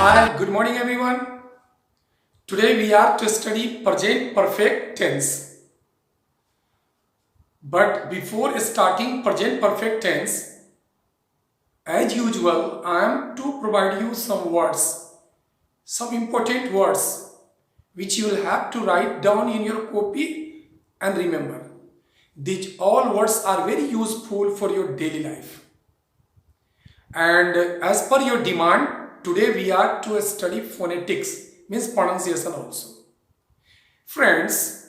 Hi, good morning everyone. Today we are to study present perfect tense. But before starting present perfect tense, as usual, I am to provide you some words, some important words which you will have to write down in your copy and remember. These all words are very useful for your daily life. And as per your demand, today we are to study phonetics, means pronunciation also. Friends,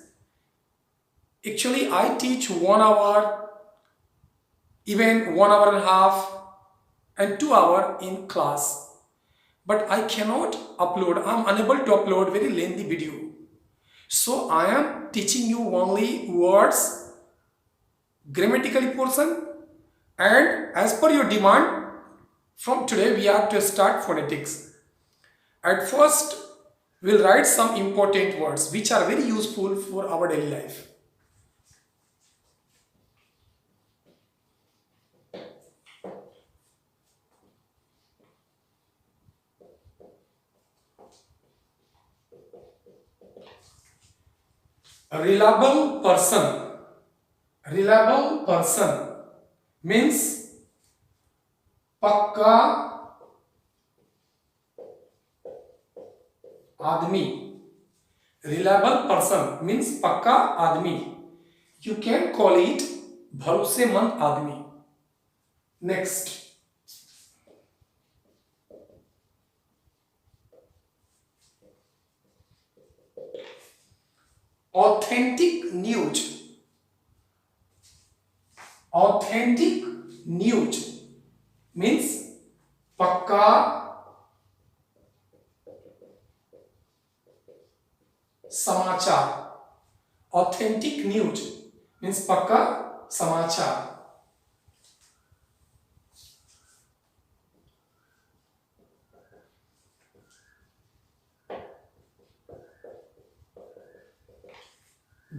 actually I teach 1 hour, even 1 hour and a half and 2 hour in class. But I cannot upload, I'm unable to upload very lengthy video. So I am teaching you only words, grammatically portion, and as per your demand, from today we have to start phonetics. At first, we'll write some important words which are very useful for our daily life. Reliable person. Reliable person means पक्का आदमी. Reliable person means पक्का आदमी. You can call it भरोसेमंद आदमी. Next, authentic news. Authentic news means पक्का समाचार. Authentic news means पक्का समाचार.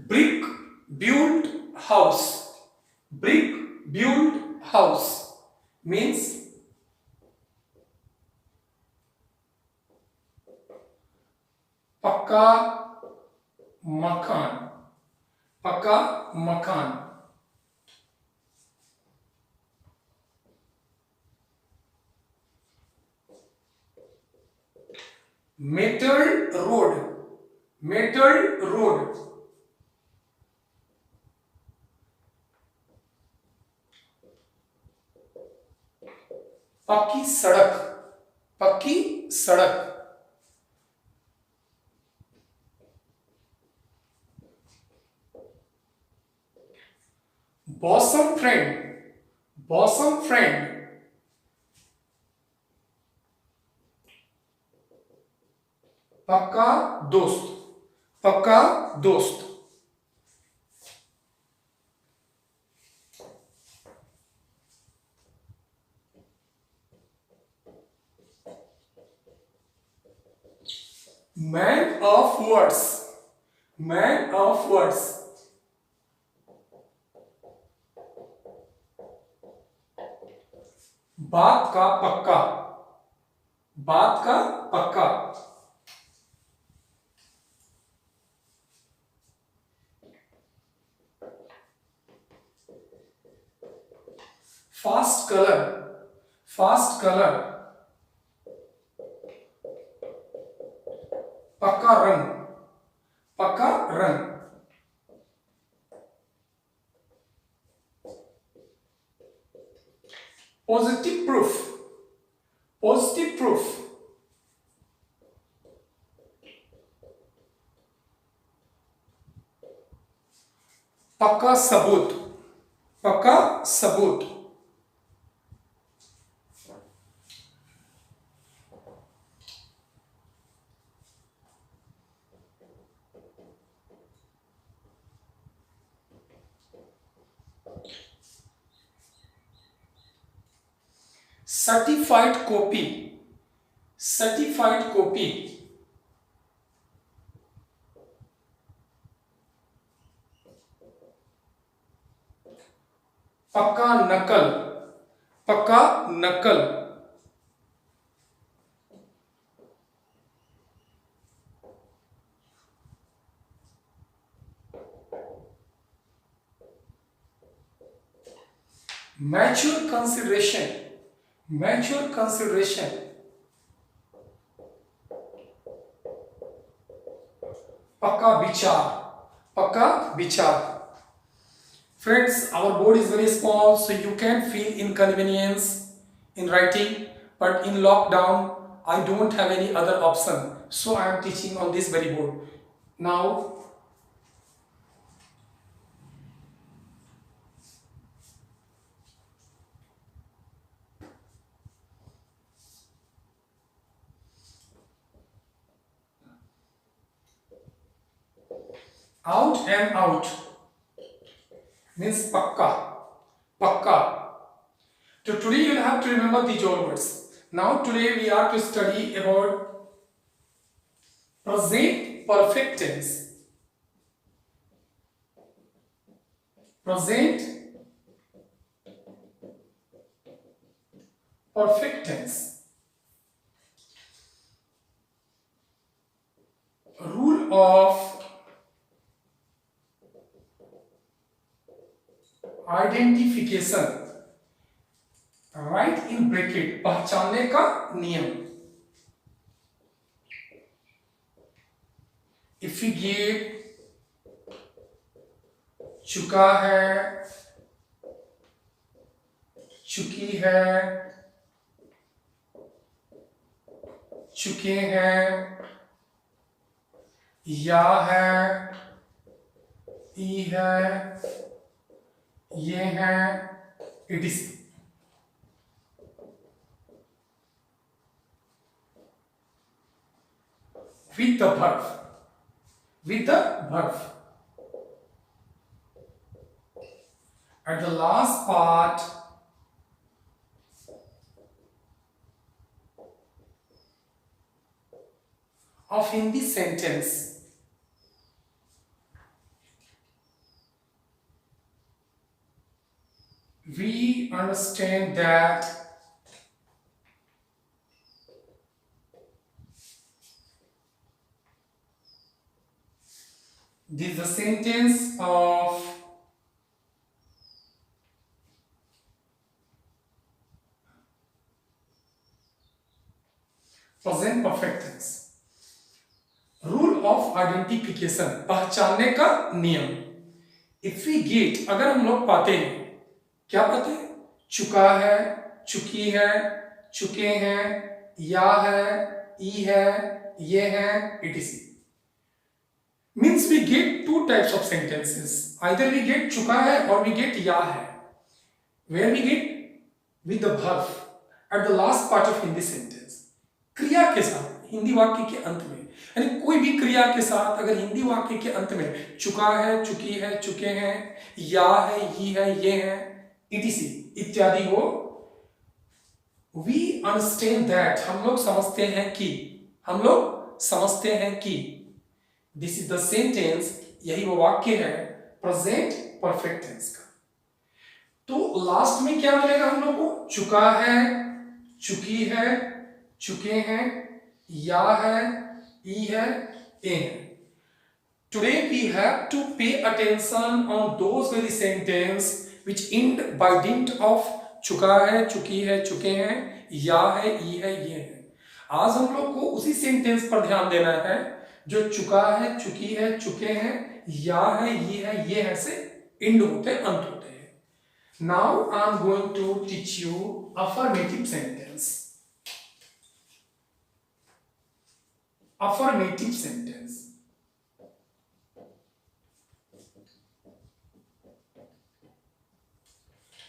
Brick built house. Brick built house means पक्का मकान. पक्का मकान. metal road. metal road पक्की सड़क. पक्की सड़क. bosom friend. bosom friend पक्का दोस्त. पक्का दोस्त. man of words. man of words बात का पक्का. बात का पक्का. Fast colour. फास्ट कलर पक्का रंग. पक्का रंग. Positive proof. पॉजिटिव प्रूफ पक्का सबूत. पक्का सबूत. Certified copy. सर्टिफाइड कॉपी पक्का नकल. पक्का नकल. मैच्योर कंसिडरेशन, मैच्योर कंसिडरेशन, पक्का विचार, पक्का विचार. Friends, our board is very small, so you can feel inconvenience in writing, but in lockdown I don't have any other option, so I am teaching on this very board. Now out and out means pakka, pakka. So today you have to remember these all words. Now today we are to study about present perfect tense. Present perfect tense. Rule of identification, right in bracket, पहचानने का नियम. If you give चुका है, चुकी है, चुके हैं, या है, ई है, ये है, it is. with the verb, with the verb at the last part of Hindi sentence we understand that this is the sentence of present perfect tense. Rule of identification, पहचानने का नियम. If we get, अगर हम लोग पाते हैं, क्या पाते हैं? चुका है, चुकी है, चुके हैं, या है, ई है, ये है, etc. Means we get two types of sentences. Either we get चुका है or we get या है. Where we get with the verb at the last part of Hindi sentence. क्रिया के साथ, हिंदी वाक्य के अंत में, यानी कोई भी क्रिया के साथ अगर हिंदी वाक्य के अंत में चुका है, चुकी है, चुके हैं, या है, ही है, ये है, etc. इत्यादि हो, we understand that, हम लोग समझते हैं कि, हम लोग समझते हैं कि दिस इज द सेंटेंस, यही वो वाक्य है प्रेजेंट परफेक्ट टेंस का. तो लास्ट में क्या मिलेगा हम लोग को? चुका है, चुकी है, चुके हैं, या है, ई है, ए है. Today we have to pay attention on those very sentence which end by dint of चुका है, चुकी है, चुके हैं, या है, ई है, ये है. आज हम लोग को उसी सेंटेंस पर ध्यान देना है जो चुका है, चुकी है, चुके हैं, या है, ये है से एंड होते, अंत होते हैं. Now I am going to teach you affirmative sentence. Affirmative sentence,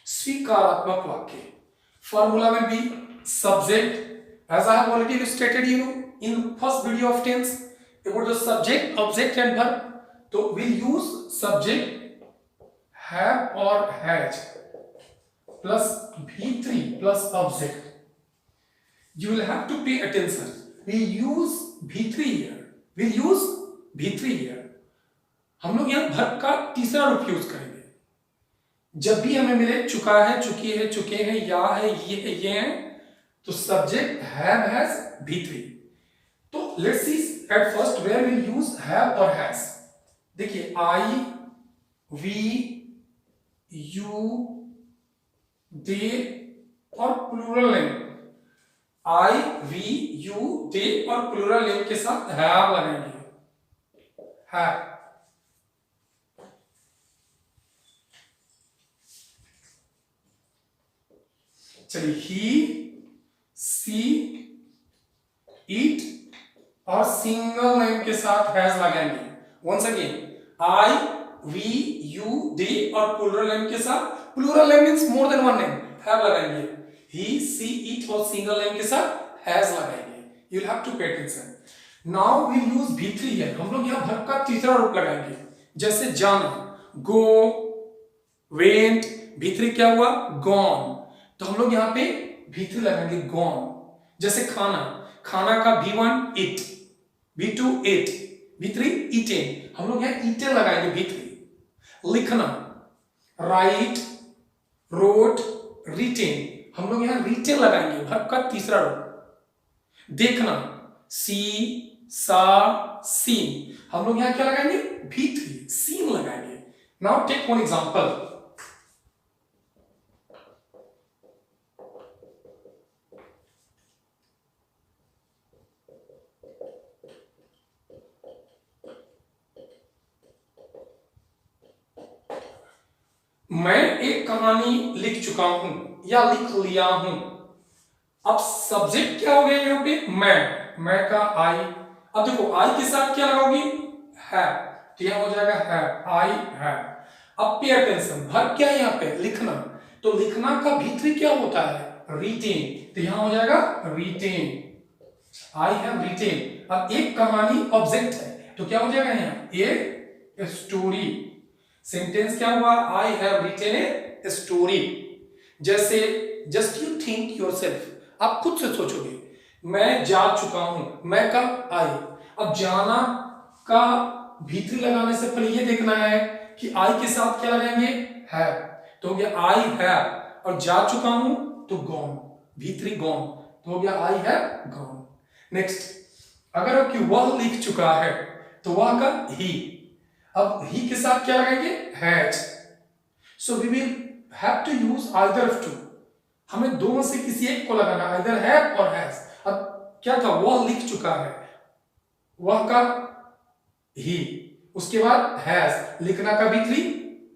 स्वीकारात्मक वाक्य. Formula will be subject, as I have already stated you in first video of tense about the subject, object and verb. So we'll use subject have or has plus V3 plus object. You will have to pay attention. We'll use V3 here. We'll use V3 here. हम लोग यहाँ verb का तीसरा रूप use करेंगे. जब भी हमें मिले चुका है, चुकी है, चुके हैं, या है, ये है, तो सब्जेक्ट हैव, हैज, V3. तो let's see at first where will use have और हैज. देखिए आई, वी, यू, दे और plural name, I we you they और प्लूरल नेम के साथ हैव लगाएंगे, हैव। चलिए, ही सी इट और सिंगल नेम के साथ हैज लगाएंगे। Once again, I we you they और प्लूरल नेम के साथ, plural name means more than one name, have लगाएंगे। ही सी इट और सिंगल नेम के साथ हैज लगाएंगे। You will have to pay attention. Now we use V3 here. हम लोग यहां वर्ब का तीसरा रूप लगाएंगे, जैसे जाना, गो, वेंट, V3 क्या हुआ, गॉन। तो हम लोग यहाँ पे V3 लगाएंगे, गॉन। जैसे खाना, खाना का V1 it, V2 it, V3 eaten. हम लोग यहाँ ईटेन लगाएंगे V3। लिखना, राइट, रोट, रिटेन। हम लोग यहाँ रिटेन लगाएंगे, वर्ब का तीसरा रूप। देखना, सी, सा, सीन। हम लोग यहाँ क्या लगाएंगे, V3, सीन लगाएंगे। Now take one example. मैं एक कहानी लिख चुका हूं या लिख लिया हूं। अब सब्जेक्ट क्या हो गया यहाँ पे, मैं का आई। अब देखो, आई के साथ क्या लगाओगी, है, तो यहां हो जाएगा है, आई है। अब पे अटेंशन, वर्ब क्या है यहाँ पे, लिखना। तो लिखना का V3 क्या होता है, रिटेन। तो यहां हो जाएगा रिटेन, आई हैव रिटेन। अब एक कहानी ऑब्जेक्ट है, तो क्या हो जाएगा यहाँ, ए स्टोरी। सेंटेंस क्या हुआ, I have retain a story. जैसे जस्ट यू थिंक योरसेल्फ, आप खुद से सोचोगे। मैं जा चुका हूं, मैं का आई। अब जाना का V3 लगाने से पहले ये देखना है कि आई के साथ क्या लगाएंगे, है। तो हो गया आई हैव, और जा चुका हूं तो गॉन, V3 गॉन, तो हो गया आई हैव गॉन। नेक्स्ट, अगर आपकी वह लिख चुका है तो वह का ही। अब ही के साथ क्या लगाएंगे, has. So we will have to use either of two. हमें दोनों से किसी एक को लगाना, आइदर हैव और हैज। अब क्या था, वह लिख चुका है, वह का ही, उसके बाद हैज, लिखना का V3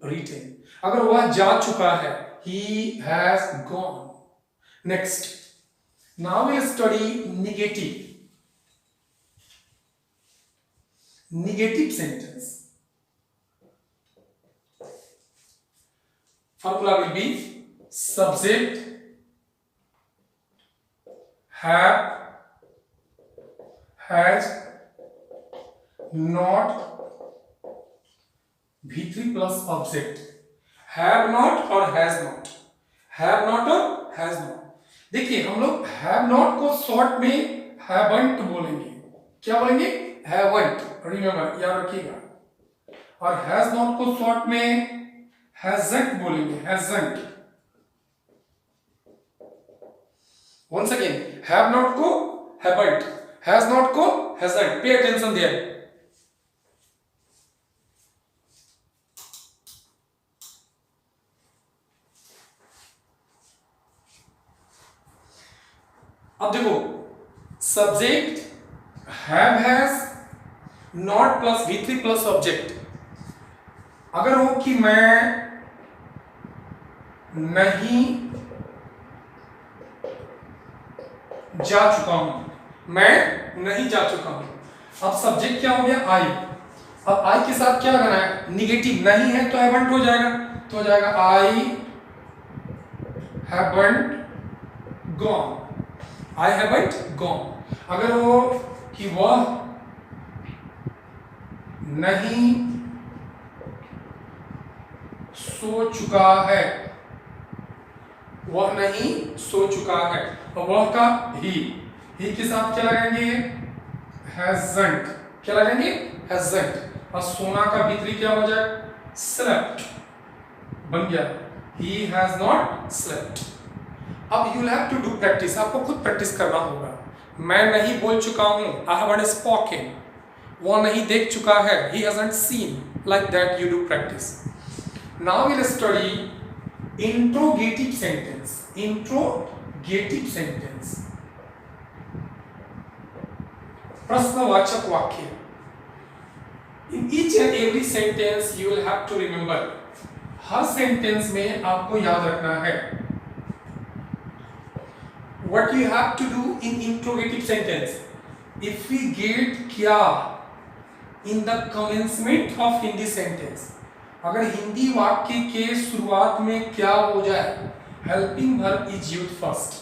रिटेन। अगर वह जा चुका है, he has gone. Next, now we'll study negative sentence. Formula will be subject have, has, not, V3 plus object. Have not और has not, have not और has not। देखिए, हम लोग have not को शॉर्ट में haven't बोलेंगे। क्या बोलेंगे, haven't, रिमेंबर, याद रखिएगा। और has not को शॉर्ट में hasn't बोलेंगे, hasn't। once again, have not को haven't, has not को hasn't। pay attention there। अब देखो, subject have has, not plus V3 plus object. अगर हो कि मैं नहीं जा चुका हूं, मैं नहीं जा चुका हूं। अब सब्जेक्ट क्या हो गया, आई। अब आई के साथ क्या लगाना है, निगेटिव। नहीं है तो हैवंट हो जाएगा, तो हो जाएगा I haven't gone, I haven't gone। अगर वो कि वह नहीं सो चुका है, वह नहीं सो चुका है, और वह का ही के साथ क्या लगाएंगे, hasn't। क्या लगाएंगे, hasn't। और सोना का V3 क्या हो जाए, slept, बन गया he has not slept। अब you have to do practice, आपको खुद प्रैक्टिस करना होगा। मैं नहीं बोल चुका हूं, आई हैवंट स्पोकन। वो नहीं देख चुका है, he hasn't seen. Like that you do practice. Now will study interrogative sentence, interrogative sentence, प्रश्नवाचक वाक्य। In each and every sentence you will have to remember, हर सेंटेंस में आपको याद रखना है what you have to do in interrogative sentence. If we get क्या in the commencement of Hindi sentence, अगर हिंदी वाक्य के शुरुआत में क्या हो जाए, helping verb is used first.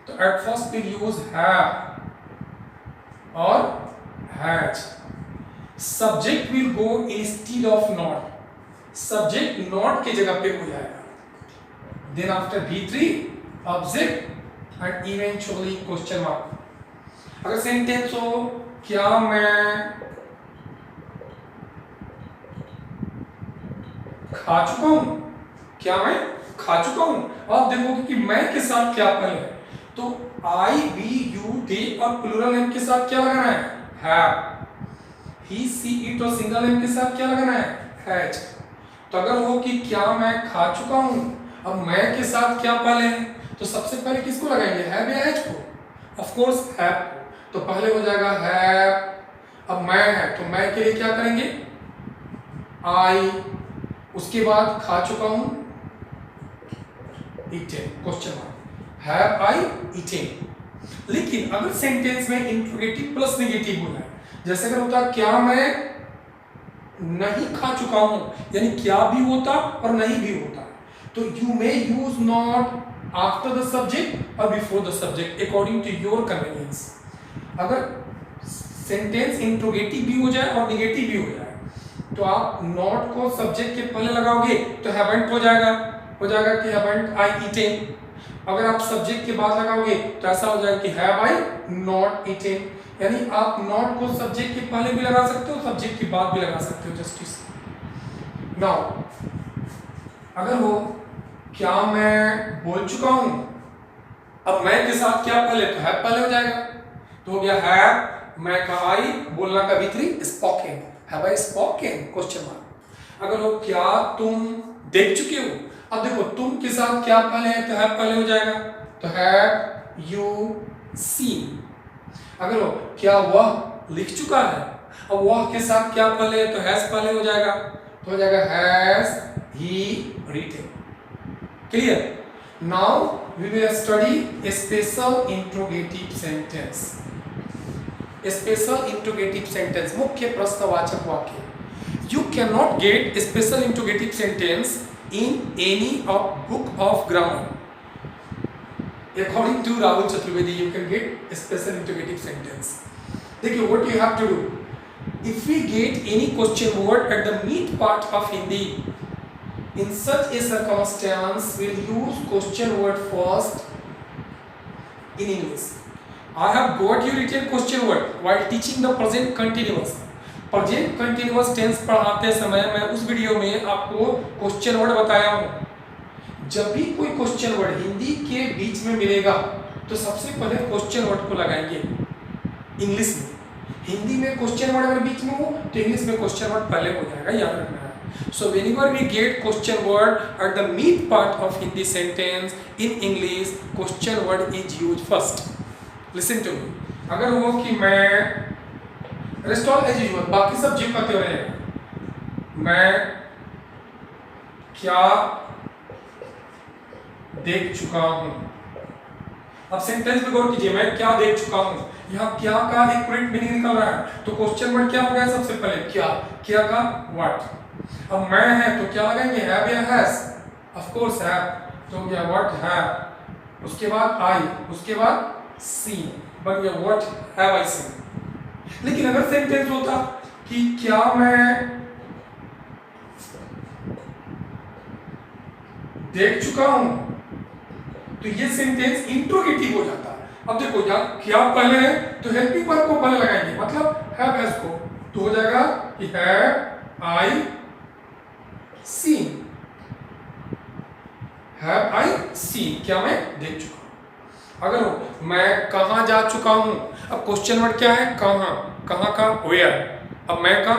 तो at first we use have or has. Subject will go instead of not. Subject not के जगह पे हो जाएगा. Then after V3 object and eventually question mark. अगर सेंटेंस हो क्या मैं खा चुका हूं, क्या मैं खा चुका हूं, आप देखोगे कि मैं के साथ क्या पहले है, तो आई वी यू दे और प्लूरल नेम के साथ क्या लगाना है, हैव। ही सी इट और सिंगल नेम के साथ क्या लगाना है, हैज। तो अगर हो कि क्या मैं खा चुका हूं, अब मैं के साथ क्या पहले है, तो सबसे पहले किसको लगाएंगे, हैव या हैज को, ऑफ कोर्स हैव को। तो पहले हो जाएगा हैव, अब मैं है तो मैं के लिए क्या करेंगे, आई, उसके बाद खा चुका हूं, eaten, question mark, have I eaten. लेकिन अगर सेंटेंस में इंट्रोगेटिव प्लस नेगेटिव होना है, जैसे अगर होता क्या मैं नहीं खा चुका हूं, यानी क्या भी होता और नहीं भी होता, तो you may use not after the subject और before the subject according to your convenience. अगर सेंटेंस इंट्रोगेटिव भी हो जाए और नेगेटिव भी हो जाए, तो आप नॉट को सब्जेक्ट के पहले लगाओगे तो हैवंट हो जाएगा कि हैवंट आई ईटेन। अगर आप सब्जेक्ट के बाद लगाओगे तो ऐसा हो जाएगा कि हैव आई नॉट ईटेन। यानी आप नॉट को सब्जेक्ट के पहले भी लगा सकते हो, सब्जेक्ट के बाद भी लगा सकते हो, जस्टिस। नाउ अगर हो क्या मैं बोल चुका हूं, अब मैं के साथ क्या पहले, तो हैव पहले हो जाएगा, तो हो गया हैव, मैं का आई, बोलना का V3 spoken, have I spoken, question mark. अगर हो क्या तुम देख चुके हो, अब देखो तुम के साथ क्या पहले है, तो हैव पहले हो जाएगा, तो हैव यू सीन। अगर हो क्या वह लिख चुका है, अब वह के साथ क्या पहले है, तो हैज पहले हो जाएगा, तो हो जाएगा has he written. Clear? Now we will study a special interrogative sentence. A special interrogative sentence, मुख्य प्रश्नवाचक वाक्य। You cannot get a special interrogative sentence in any book of grammar. According to Rahul Chaturvedi, you can get a special interrogative sentence. देखिए, what you have to do, if we get any question word at the mid part of Hindi, in such a circumstance, we'll use question word first in English. I have got you written question word while teaching the present continuous. Present continuous tense पढ़ाते समय मैं उस video में आपको question word बताया हूँ। जब भी कोई क्वेश्चन वर्ड हिंदी के बीच में मिलेगा, तो सबसे पहले क्वेश्चन वर्ड को लगाएंगे इंग्लिश में। हिंदी में क्वेश्चन वर्ड अगर बीच में हो, तो इंग्लिश में क्वेश्चन वर्ड पहले हो जाएगा, याद रखना है। So whenever we get question word at the mid part of Hindi sentence in English, question word is used first. Listen to me. अगर वो कि मैं rest all as usual, बाकी सब जिम करते रहेगा। मैं क्या देख चुका हूँ। अब सेंटेंस में गौर कीजिए, मैं क्या देख चुका हूँ। यहाँ क्या का एक करेक्ट मीनिंग निकल रहा है, तो क्वेश्चन वर्ड क्या हो गया सबसे पहले, क्या का व्हाट। अब मैं है तो क्या लगाएंगे, हैव या हैज, ऑफ कोर्स हैव, तो हो गया व्हाट हैव, उसके बाद आई, उसके बाद सीन, बन गया व्हाट हैव आई सीन। लेकिन अगर सेंटेंस होता कि क्या मैं देख चुका हूं, तो ये सेंटेंस इंट्रोगेटिव हो जाता। अब देखो क्या पहले है, तो हेल्पिंग वर्ब को पहले लगाएंगे, मतलब हैव हैज को, तो हो जाएगा कि have I seen, have I seen, क्या मैं देख चुका हूं। अगर हो मैं कहां जा चुका हूं, अब क्वेश्चन वर्ड क्या है, कहां का, वेयर। अब मैं का,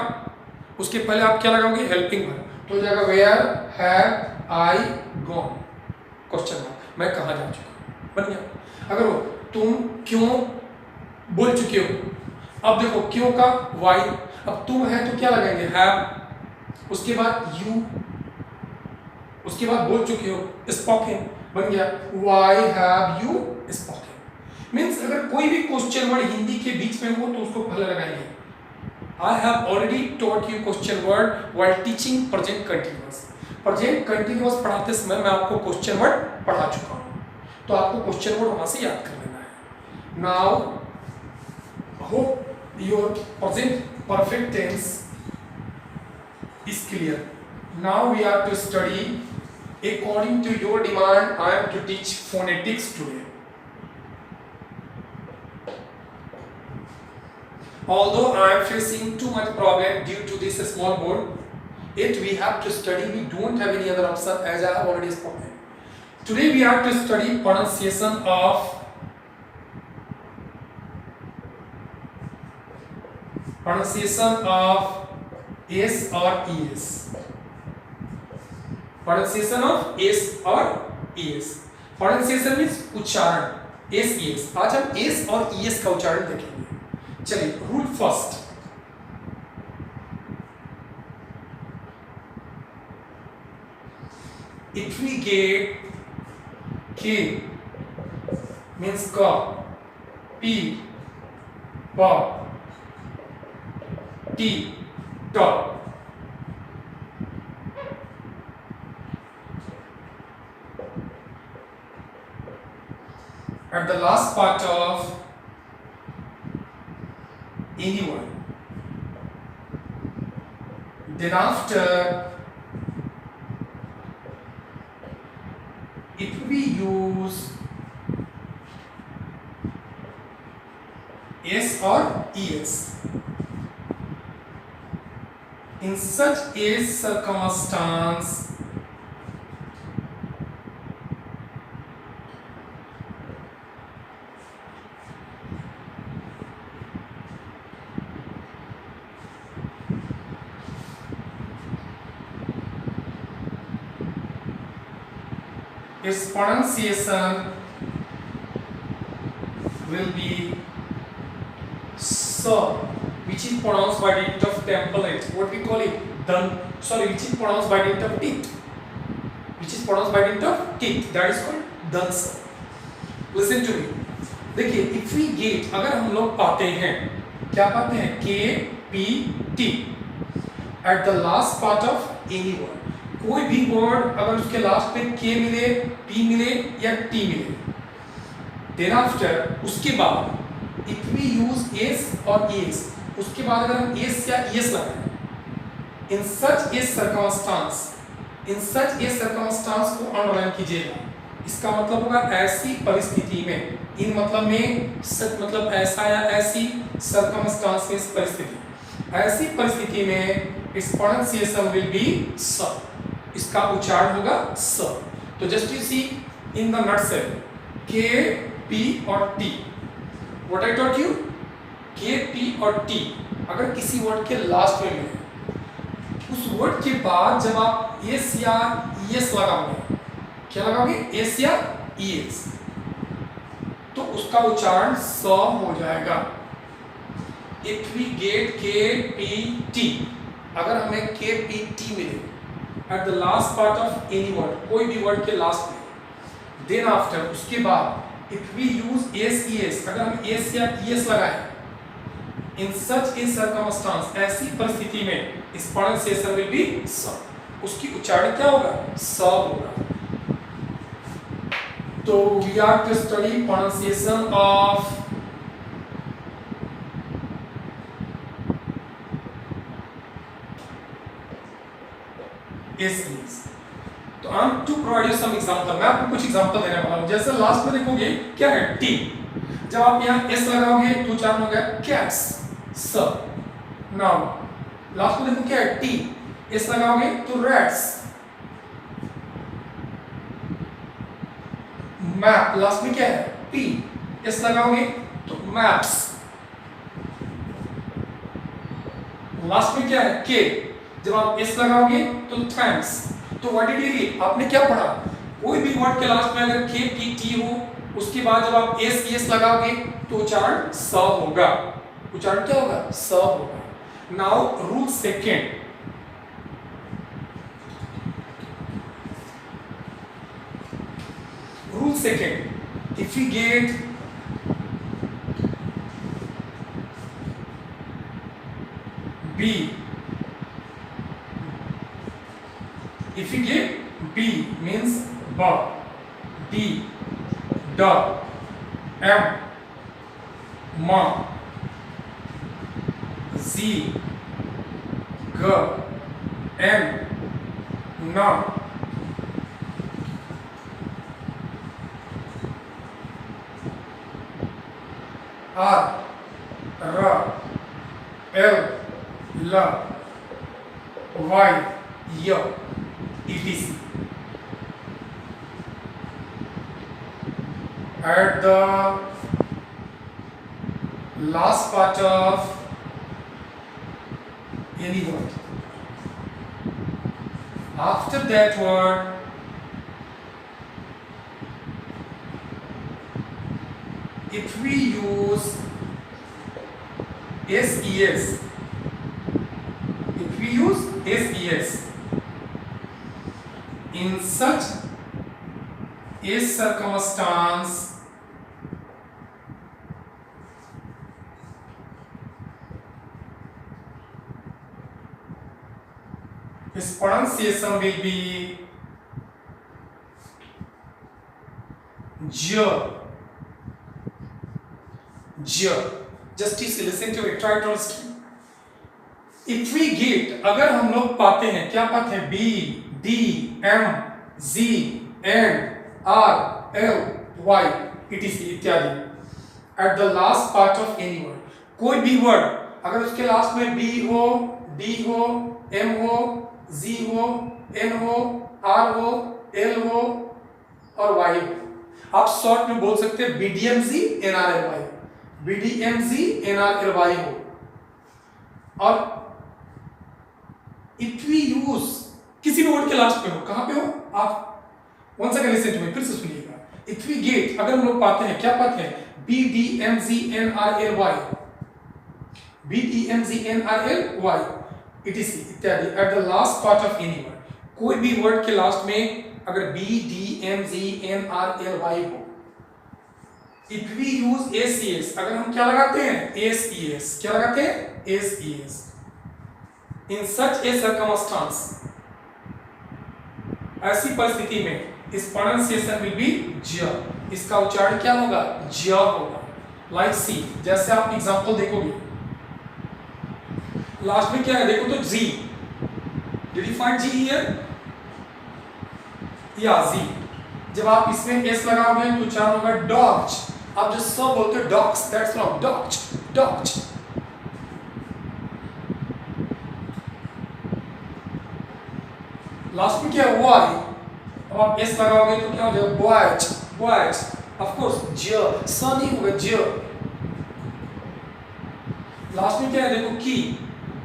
उसके पहले आप क्या लगाओगे, हेल्पिंग वर्ब, तो हो जाएगा where have I gone. Question mark, मैं कहाँ जा चुका, बन गया। अगर वो तुम क्यों बोल चुके हो, अब देखो क्यों का वाई, अब तुम है तो क्या लगाएंगे हैव, उसके बाद यू, उसके बाद बोल चुके हो स्पोकन, बन गया why have you spoken. Means अगर कोई भी क्वेश्चन वर्ड हिंदी के बीच में हो तो उसको पहले लगाएंगे। I have already taught you question word while teaching present continuous. Present continuous पढ़ाते समय मैं आपको क्वेश्चन वर्ड पढ़ा चुका हूँ, तो आपको क्वेश्चन वर्ड वहां से याद कर लेना है। Now hope your present perfect tense is clear. Now we are to study according to your demand. I am to teach phonetics today. Although I am facing too much problem due to this small board, yet we have to study. We don't have any other option, as I have already spoken. Today we are to study pronunciation of S or ES. Pronunciation of S or ES. Pronunciation means उच्चारण, S ES। आज हम S और ES का उच्चारण देखेंगे। चलिए, rule first, if we get K means ka, P pa, T ta, at the last part of anyone, then after if we use S or ES, in such a circumstance its pronunciation will be so, which is pronounced by dint of template. What we call it? Which is pronounced by dint of teeth. Which is pronounced by dint of teeth. That is called dansa. Listen to me. देखिए, if we get, अगर हम लोग पाते हैं, क्या पाते हैं? K P T at the last part of any word. कोई भी वर्ड अगर उसके लास्ट पे K मिले, P मिले या T मिले, then after उसके बाद if we use S or ES, उसके बाद अगर हम S या ES लगाएं, in such a circumstance को अंडरलाइन कीजिएगा। इसका मतलब होगा ऐसी परिस्थिति में, इन मतलब में सच मतलब ऐसा या ऐसी, सर्कमस्टांस में परिस्थिति, ऐसी परिस्थिति में इस प्रोनाउंसिएशन विल बी स, इसका उच्चारण होगा स। तो just you see in the nutshell, K P और T, what I taught you, K P और टी अगर किसी वर्ड के लास्ट में मिले, उस वर्ड के बाद जब आप एस या ईएस लगाओगे, क्या लगाओगे? एस या ईएस, तो उसका उच्चारण स हो जाएगा। इफ वी गेट के पी टी, अगर हमें के पी टी मिले eight the last part of any word, कोई भी वर्ड के लास्ट में, देन आफ्टर उसके बाद if we use S E S, अगर हम एस या ई एस लगाएं, इन सच ए सर्कमस्टांस, ऐसी परिस्थिति में इस प्रोनाउंसिएशन विल बी स, उसकी उच्चारण क्या होगा? स होगा। तो we are to study pronunciation of S means. तो I am to provide you some example, मैं आपको कुछ एग्जांपल देने वाला हूं। जैसे लास्ट में देखोगे क्या है? टी, जब आप यहाँ एस लगाओगे तो उच्चारण हो गया कैट्स, स। नाउ लास्ट में देखो क्या है? टी, एस लगाओगे तो रैट्स। मैप, लास्ट में क्या है? पी, एस लगाओगे तो मैप्स। लास्ट में क्या है? के, जब आप एस लगाओगे तो थैंक्स। तो व्हाट डिड यू रीड? आपने क्या पढ़ा? कोई भी वर्ड के लास्ट में अगर के पी टी हो, उसके बाद जब आप एस एस लगाओगे तो उच्चारण स होगा। उच्चारण क्या होगा? स होगा। Now rule second, rule second, if we get B, if we get B means B, D, D, M, M, Z, G, N, N, R, R, L, L, Y, Y, etc. At the last part of any word. After that word, if we use SES, if we use SES in such a circumstance, its pronunciation will be J. J. Just listen to it, try to understand. If we get, अगर हम लोग पाते हैं, क्या पाते हैं? B, D, M, Z, N, R, L, Y, etc. इत्यादि at the last part of any word. कोई भी word अगर उसके लास्ट में B हो, D हो, M हो, Z हो, N हो, R हो, L हो और Y हो, आप शॉर्ट में बोल सकते हैं BDMZ, NRLY, BDMZ, NRLY हो। और इफ वी यूज किसी भी वर्ड के लास्ट पे हो, कहां पे हो आप one second listen to me, फिर से सुनिएगा। इफ वी गेट, अगर हम लोग पाते हैं, क्या पाते हैं? B D M G N R L Y, B D M G N R L Y ETC इत्यादि at the last part of any word. कोई भी वर्ड के लास्ट में अगर B D M G N R L Y हो, if we use S E S, अगर हम क्या लगाते हैं? एस ई एस, क्या लगाते हैं? एस ई एस इन सच ए सर्कमस्टांस, ऐसी परिस्थिति में इस प्रोनाउंसिएशन विल बी ज, इसका उच्चारण क्या होगा? ज होगा। लाइक सी, जैसे आप एग्जांपल देखोगे, लास्ट में क्या है देखो तो G, did you find G here? या जी, जब आप इसमें एस लगाओगे तो उच्चारण होगा डॉग्स। आप जो सब बोलते हो dogs, that's wrong, dogs, dogs. Last में क्या है? वाई, अब आप एस लगाओगे तो क्या हो जाएगा? Boys, boys. ऑफ कोर्स ज, स नहीं होगा, ज। लास्ट में क्या है देखो? की,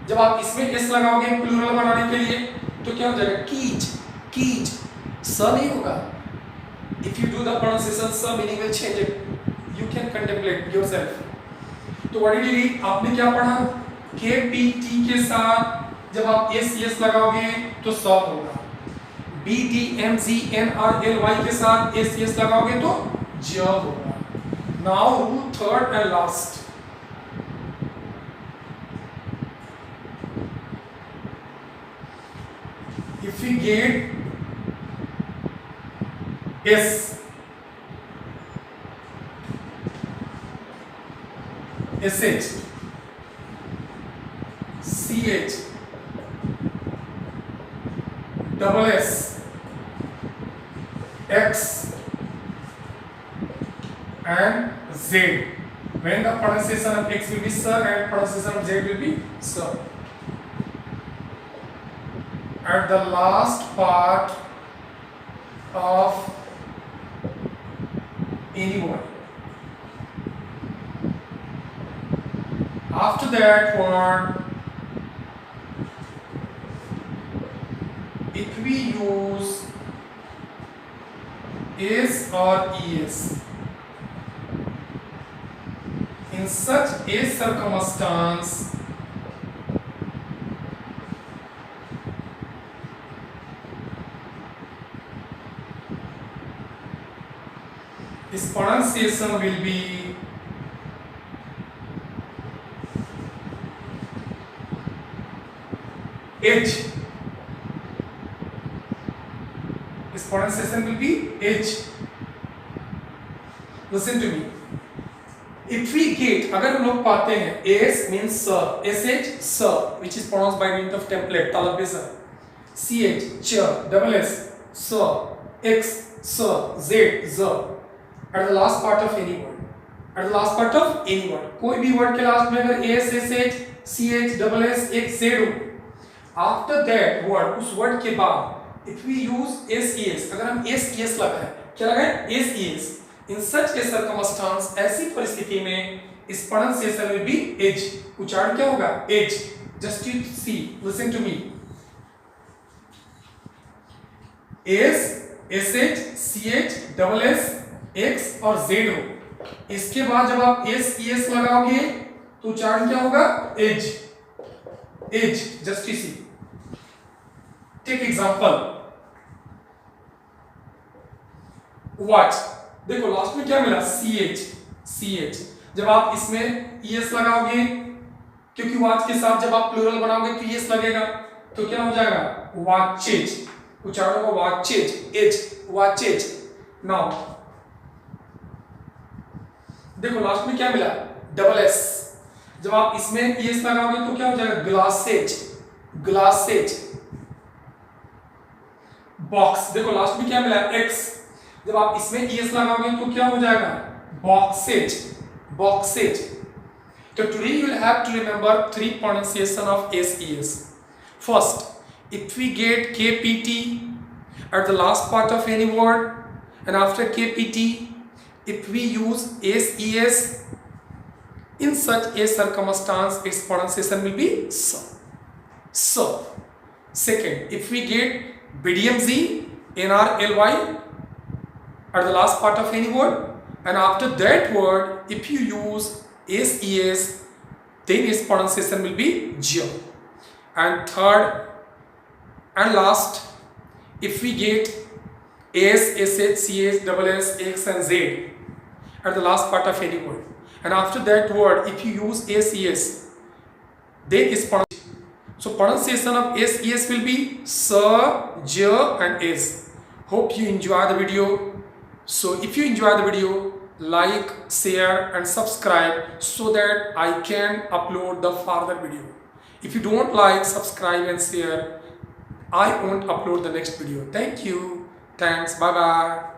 जब आप इसमें एस लगाओगे प्लूरल बनाने के लिए तो क्या हो जाएगा? कीज, कीज, स नहीं होगा। If you do the pronunciation S, meaning will change it, you can contemplate yourself. तो व्हाट डिड यू रीड? आपने क्या पढ़ा? के पी टी के साथ जब आप एस एस लगाओगे तो स होगा। B D M G N R L Y के साथ एस एस लगाओगे तो ज होगा। Now rule third and last, if we get S, SH, CH, double S, X and Z, when the pronunciation of X will be sir and pronunciation of Z will be sir. At the last part of any word, after that word, if we use S or ES. In such a circumstance, its pronunciation will be H. Its pronunciation will be H. Listen to me. If we get, अगर हम लोग पाते हैं S means sir, SH sir, which is pronounced by means of template talab sir, CH ch, double S sir, X sir, Z sir, at the last part of any word, at the last part of any word, कोई भी word के last में अगर S SH CH double S X Z हो, after that word उस word के बाद if we use SES, अगर हम SES लगाएं, क्या लगाएं SES, in such a circumstance, ऐसी परिस्थिति में इस pronunciation will be H, उच्चारण क्या होगा H. Just you see, listen to me. S SH CH double S X और Z हो, इसके बाद जब आप SES लगाओगे तो उच्चारण क्या होगा H. H. Just you see. Take example. Watch. देखो लास्ट में क्या मिला CH. जब आप इसमें ES लगाओगे, क्योंकि वॉच के साथ जब आप प्लूरल बनाओगे तो ES लगेगा, तो क्या हो जाएगा वॉचेज, उच्चारण को वॉचेज H, वॉचेज. नाउ देखो लास्ट में क्या मिला डबल S, जब आप इसमें ES लगाओगे तो क्या हो जाएगा ग्लासेज. बॉक्स, देखो लास्ट में क्या मिला X, जब आप इसमें ES लगाओगे तो क्या हो जाएगा boxes. So today you will have to remember three pronunciation of SES. First, if we get KPT at the last part of any word, and after KPT, if we use SES, in such a circumstance, its pronunciation will be so. Second, if we get BDMZ, NRLY at the last part of any word, and after that word if you use SES, then its pronunciation will be J. And third and last, if we get S SH CH double S X and Z at the last part of any word, and after that word if you use SES, then its pronunciation. So pronunciation of SES will be S, J and S. Hope you enjoy the video. So if you enjoy the video, like, share and subscribe so that I can upload the further video. If you don't like, subscribe and share, I won't upload the next video. Thank you. Thanks. Bye bye.